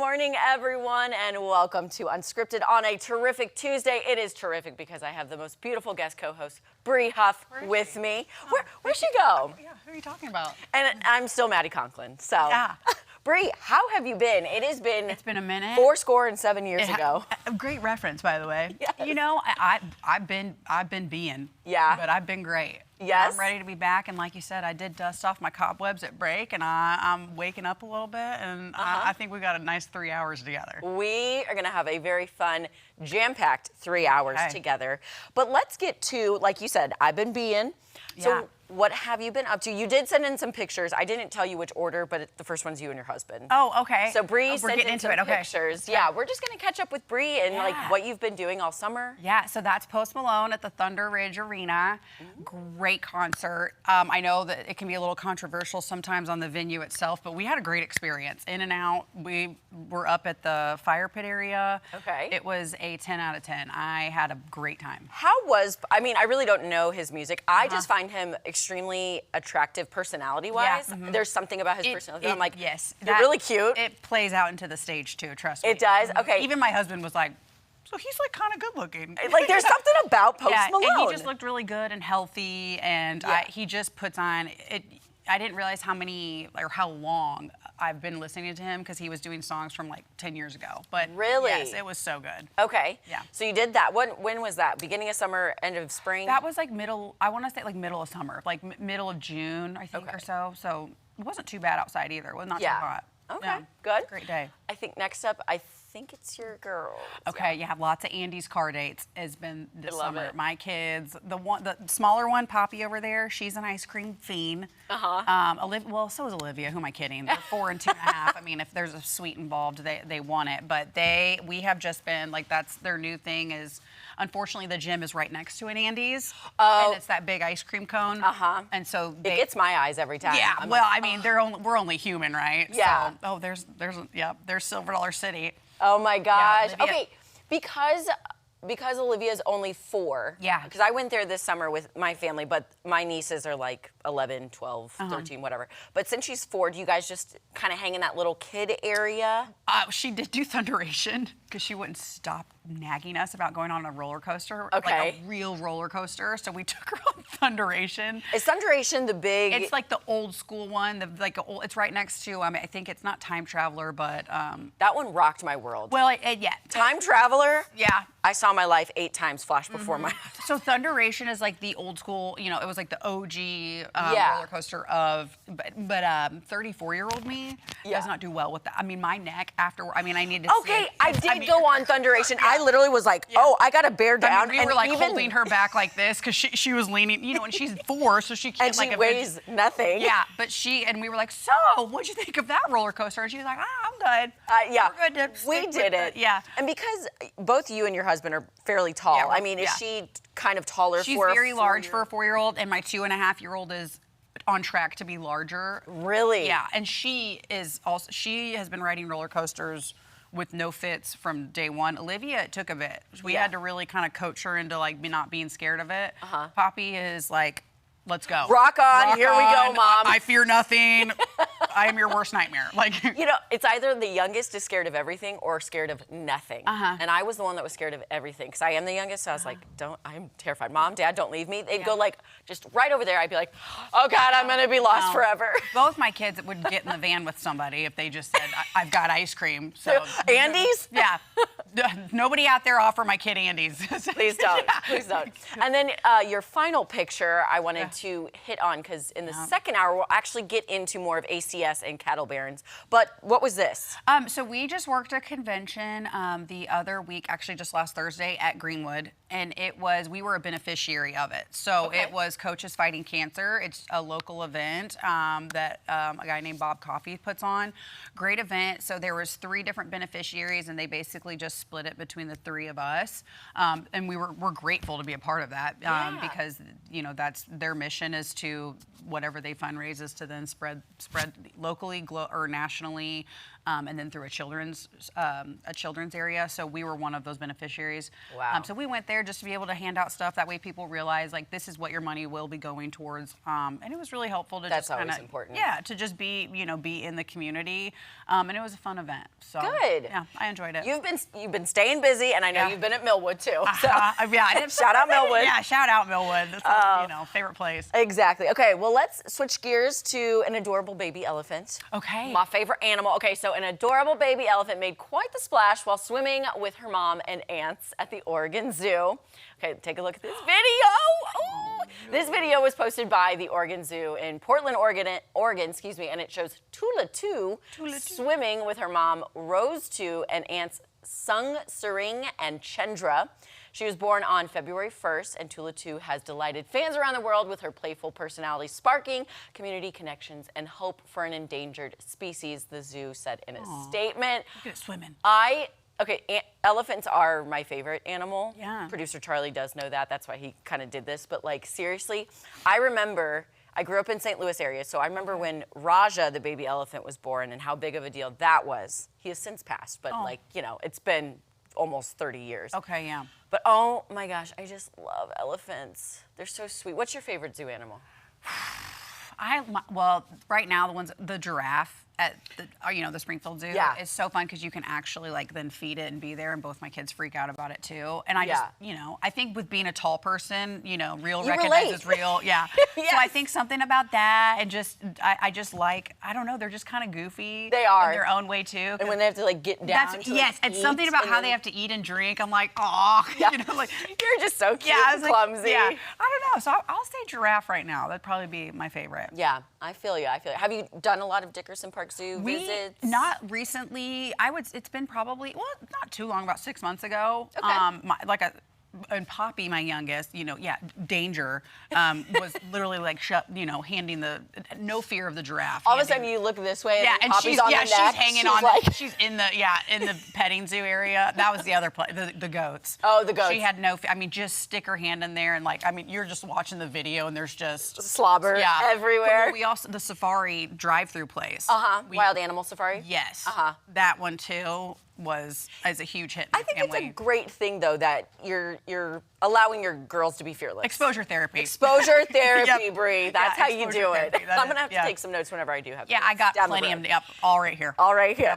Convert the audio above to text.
morning, everyone, and welcome to Unscripted on a terrific Tuesday. It is terrific because I have the most beautiful guest co-host, Briana Huff, with me. Where'd she go? Yeah, who are you talking about? And I'm still Maddie Conklin. So, yeah. Bri, how have you been? It's been a minute. 47 years ago. A great reference, by the way. Yes. You know, I've been being. Yeah. But I've been great. Yes. I'm ready to be back, and like you said, I did dust off my cobwebs at break, and I'm waking up a little bit, and I think we got a nice 3 hours together. We are going to have a very fun, jam-packed 3 hours together. But let's get to, like you said, I've been being. So what have you been up to? You did send in some pictures. I didn't tell you which order, but the first one's you and your husband. Oh, okay. So Bree sent in some pictures. Okay. Yeah, we're just going to catch up with Bree and like what you've been doing all summer. Yeah, so that's Post Malone at the Thunder Ridge Arena. Great concert. I know that it can be a little controversial sometimes on the venue itself, but we had a great experience. In and out. We were up at the fire pit area. Okay. It was a 10 out of 10. I had a great time. I mean, I really don't know his music. I just find him extremely attractive personality-wise. Yeah. There's something about his personality. I'm like, yes, you're really cute. It plays out into the stage too, trust me. It does? Okay. Even my husband was like, so he's like kind of good looking. Like there's something about Post Malone. And he just looked really good and healthy, and he just puts on it. I didn't realize how long I've been listening to him because he was doing songs from like 10 years ago. But really, yes, it was so good. Okay. Yeah. So you did that. When was that? Beginning of summer, end of spring? That was like I want to say like middle of summer, like middle of June, I think, or so. So it wasn't too bad outside either. It was not too hot. Okay, good. Great day. I think next up, I think it's your girls. Okay, you have lots of Andy's car dates has been this summer. It. My kids, the smaller one, Poppy over there, she's an ice cream fiend. Well, so is Olivia. Who am I kidding? They're 4 and 2.5. I mean, if there's a sweet involved, they want it. But we have just been like, that's their new thing is. Unfortunately, the gym is right next to an Andy's, and it's that big ice cream cone. And so it gets my eyes every time. Yeah. I mean, we're only human, right? Yeah. So, there's Silver Dollar City. Oh my gosh. Yeah, okay, because Olivia's only 4. Yeah. Because I went there this summer with my family, but my nieces are like 11, 12, 13, whatever. But since she's 4, do you guys just kind of hang in that little kid area? She did do Thunderation because she wouldn't stop nagging us about going on a roller coaster, like a real roller coaster. So we took her on Thunderation. Is Thunderation the big? It's like the old school one. It's right next to. I think it's not Time Traveler, but that one rocked my world. Well, yeah. Time Traveler. Yeah. I saw my life 8 times flash before my eyes. So Thunderation is like the old school. It was like the OG roller coaster of. But 34-year-old me does not do well with that. I mean, my neck after. I mean, I needed. Okay, I did go on Thunderation. I literally was like, oh, I got to bear down. We were like holding her back like this because she was leaning, and she's 4, so she can't. And she weighs nothing. Yeah, but and we were like, so what'd you think of that roller coaster? And she was like, I'm good. Yeah, we're good we did it. Yeah, and because both you and your husband are fairly tall, I mean, is she kind of taller? She's very large for a 4-year-old, and my 2.5-year-old is on track to be larger. Really? Yeah, and she has been riding roller coasters with no fits from day one. Olivia, it took a bit. We had to really kind of coach her into like not being scared of it. Poppy is like, let's go. Rock on, here we go, Mom. I fear nothing. I am your worst nightmare. Like, it's either the youngest is scared of everything or scared of nothing. And I was the one that was scared of everything because I am the youngest. So I was like, I'm terrified. Mom, Dad, don't leave me. They'd go like just right over there. I'd be like, oh God, I'm gonna be lost forever. Both my kids would get in the van with somebody if they just said, I've got ice cream. So Andy's? Yeah. Nobody out there offer my kid Andy's. Please don't. Please don't. And then your final picture I wanted to hit on because in the second hour we'll actually get into more of ACS and cattle barons. But what was this? So we just worked a convention the other week, actually just last Thursday at Greenwood, and we were a beneficiary of it. So it was Coaches Fighting Cancer. It's a local event that a guy named Bob Coffey puts on. Great event. So there was 3 different beneficiaries, and they basically just split it between the 3 of us. And we're grateful to be a part of that because that's their mission is to whatever they fundraise is to then spread locally or nationally and then through a children's area. So we were one of those beneficiaries. Wow. So we went there just to be able to hand out stuff. That way people realize like this is what your money will be going towards. And it was really helpful to That's just kind always of important. Yeah, to just be be in the community. And it was a fun event. So Good. Yeah, I enjoyed it. You've been staying busy, and I know you've been at Millwood too. So. Yeah, I did. Shout out Millwood. Yeah, shout out Millwood. That's favorite place. Exactly. Okay, well, let's switch gears to an adorable baby elephant. Okay. My favorite animal. Okay, so an adorable baby elephant made quite the splash while swimming with her mom and aunts at the Oregon Zoo. Okay, take a look at this video. Oh, this video was posted by the Oregon Zoo in Portland, Oregon, and it shows Tula 2 swimming with her mom, Rose 2, and aunts Sung, Suring, and Chendra. She was born on February 1st, and Tula 2 has delighted fans around the world with her playful personality, sparking community connections and hope for an endangered species, the zoo said in a statement. Look at it swimming. Elephants are my favorite animal. Yeah. Producer Charlie does know that. That's why he kind of did this. But, like, seriously, I grew up in St. Louis area, so I remember when Raja, the baby elephant, was born and how big of a deal that was. He has since passed, but, it's been almost 30 years. Okay, yeah. But oh my gosh, I just love elephants. They're so sweet. What's your favorite zoo animal? Well, right now the giraffe at the Springfield Zoo Yeah. is so fun because you can actually like then feed it and be there, and both my kids freak out about it too. And I just I think with being a tall person, real You recognizes relate. real, yeah. Yes. So I think something about that, and just I just like, I don't know, they're just kind of goofy. They are. in their own way too. And when they have to like get down to yes, and something about how they have to eat and drink. I'm like, oh, Yeah. like You're just so cute yeah, and clumsy. I don't know. So I'll say giraffe right now. That'd probably be my favorite. Yeah, I feel you. Have you done a lot of Dickerson Park Zoo visits? Not recently. It's been probably, not too long, about 6 months ago. Okay. And Poppy, my youngest, Danger, was literally like handing no fear of the giraffe. All of a sudden you look this way and and Poppy's on the neck. she's hanging on. Like... She's in the petting zoo area. That was the other place, the goats. Oh, the goats. She had no fear. I mean, just stick her hand in there and you're just watching the video and there's just slobber everywhere. Well, we also, the safari drive-through place. Wild Animal Safari? Yes. That one too is a huge hit. I think it's a great thing though that you're allowing your girls to be fearless. Exposure therapy. Exposure therapy, Yep. Bree. That's how you do it. Therapy. I'm gonna have to take some notes whenever I do have. Yeah, I got plenty of all right here. All right here.